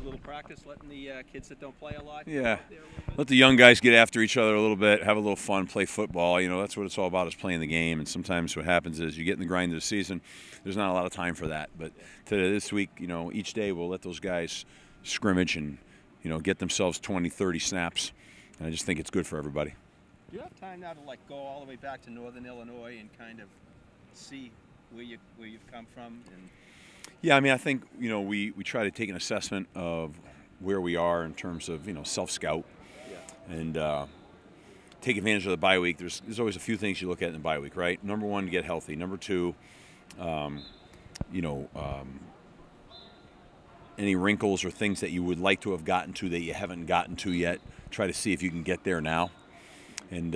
little practice, letting the kids that don't play a lot. Yeah, Out there a little bit? let the young guys get after each other a little bit, have a little fun, play football. You know, that's what it's all about, is playing the game. And sometimes what happens is you get in the grind of the season, there's not a lot of time for that. But this week, you know, each day we'll let those guys scrimmage and, you know, get themselves 20, 30 snaps. And I just think it's good for everybody. Do you have time now to go all the way back to Northern Illinois and kind of see where you've come from? And yeah, I mean, I think, you know, we try to take an assessment of where we are in terms of, you know, self-scout, and take advantage of the bye week. There's always a few things you look at in the bye week, right? Number one, to get healthy. Number two, any wrinkles or things that you would like to have gotten to that you haven't gotten to yet, try to see if you can get there now. And,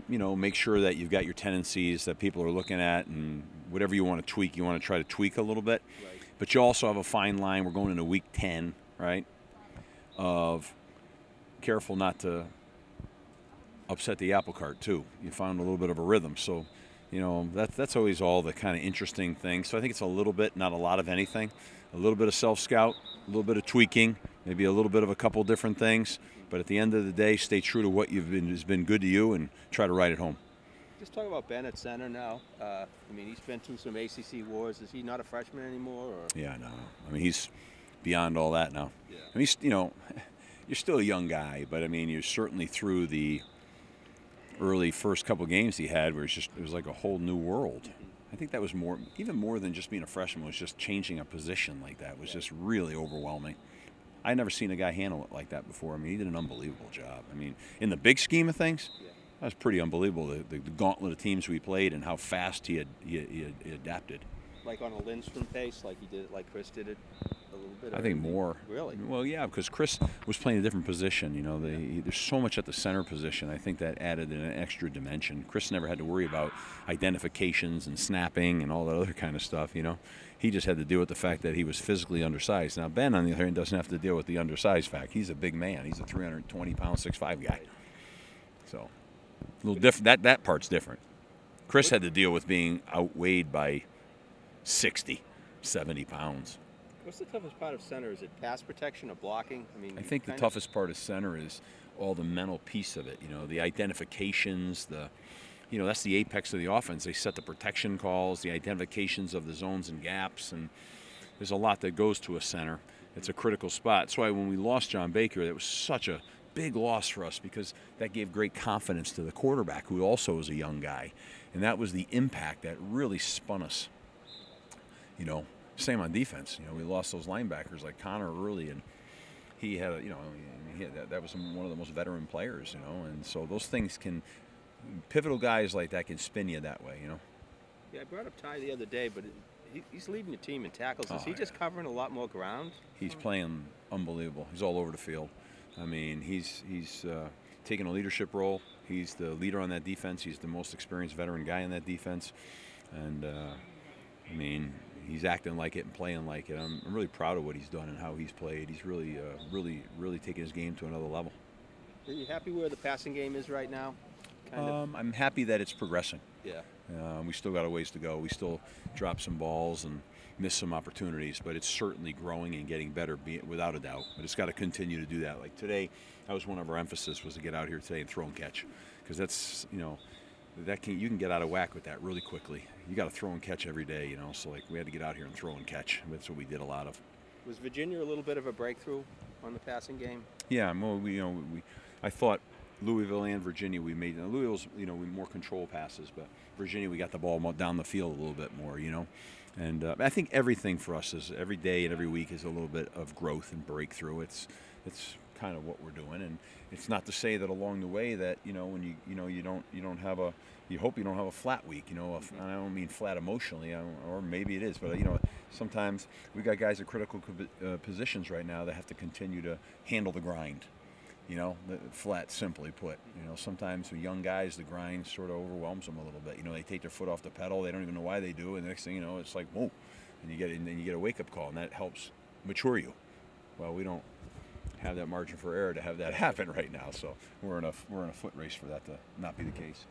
you know, make sure that you've got your tendencies that people are looking at, and whatever you want to tweak, you want to try to tweak a little bit. Right. But you also have a fine line. We're going into week 10, right, of careful not to upset the apple cart, too. You found a little bit of a rhythm. So, you know, that's always all the kind of interesting things. So I think it's a little bit, not a lot of anything. A little bit of self-scout, a little bit of tweaking, maybe a little bit of a couple different things. But at the end of the day, stay true to what has been good to you and try to ride it home. Just talk about Ben at center now. I mean, he's been through some ACC wars. Is he not a freshman anymore? Or? Yeah, no. I mean, he's beyond all that now. Yeah. I mean, you know, you're still a young guy, but I mean, you're certainly through the early first couple games he had, where it was like a whole new world. I think that was even more than just being a freshman. Was just changing a position like that was just really overwhelming. I'd never seen a guy handle it like that before. I mean, he did an unbelievable job. I mean, in the big scheme of things, that was pretty unbelievable. The gauntlet of teams we played and how fast he adapted. Like on a Lindstrom pace, like he did it, like Chris did it a little bit? I think more. Really? Well, yeah, because Chris was playing a different position. You know, there's so much at the center position. I think that added an extra dimension. Chris never had to worry about identifications and snapping and all that other kind of stuff, you know. He just had to deal with the fact that he was physically undersized. Now, Ben, on the other hand, doesn't have to deal with the undersized fact. He's a big man. He's a 320-pound, 6'5" guy. So, a little different. That part's different. Chris had to deal with being outweighed by 60, 70 pounds. What's the toughest part of center? Is it pass protection or blocking? I mean, I think the toughest part of center is all the mental piece of it. You know, the identifications, you know, that's the apex of the offense. They set the protection calls, the identifications of the zones and gaps, and there's a lot that goes to a center. It's a critical spot. That's why when we lost John Baker, that was such a big loss for us, because that gave great confidence to the quarterback, who also was a young guy. And that was the impact that really spun us. You know, same on defense. You know, we lost those linebackers like Connor early, and he had, you know, that was one of the most veteran players, you know. And so those things pivotal guys like that can spin you that way, you know. Yeah, I brought up Ty the other day, but he's leading the team in tackles. Is he just covering a lot more ground? He's playing unbelievable. He's all over the field. I mean, he's taking a leadership role. He's the leader on that defense. He's the most experienced veteran guy in that defense. And, I mean, he's acting like it and playing like it. I'm really proud of what he's done and how he's played. He's really, really taken his game to another level. Are you happy where the passing game is right now? I'm happy that it's progressing. Yeah. We still got a ways to go. We still drop some balls and miss some opportunities, but it's certainly growing and getting better, without a doubt. But it's got to continue to do that. Like today, that was one of our emphasis, was to get out here today and throw and catch, because that's, you know, you can get out of whack with that really quickly. You got to throw and catch every day, you know. So like we had to get out here and throw and catch. That's what we did a lot of. Was Virginia a little bit of a breakthrough on the passing game? Yeah, well, I thought Louisville and Virginia, we made. Louisville's, you know, we more control passes, but Virginia, we got the ball down the field a little bit more, you know. And I think everything for us is every day and every week is a little bit of growth and breakthrough. It's kind of what we're doing, and it's not to say that along the way that, you know, when you hope you don't have a flat week, you know. I don't mean flat emotionally, or maybe it is, but you know, sometimes we got guys at critical positions right now that have to continue to handle the grind. You know, flat, simply put. You know, sometimes with young guys, the grind sort of overwhelms them a little bit. You know, they take their foot off the pedal, they don't even know why they do, and the next thing you know, it's like, whoa, and then you get a wake-up call, and that helps mature you. Well, we don't have that margin for error to have that happen right now, so we're in a foot race for that to not be the case.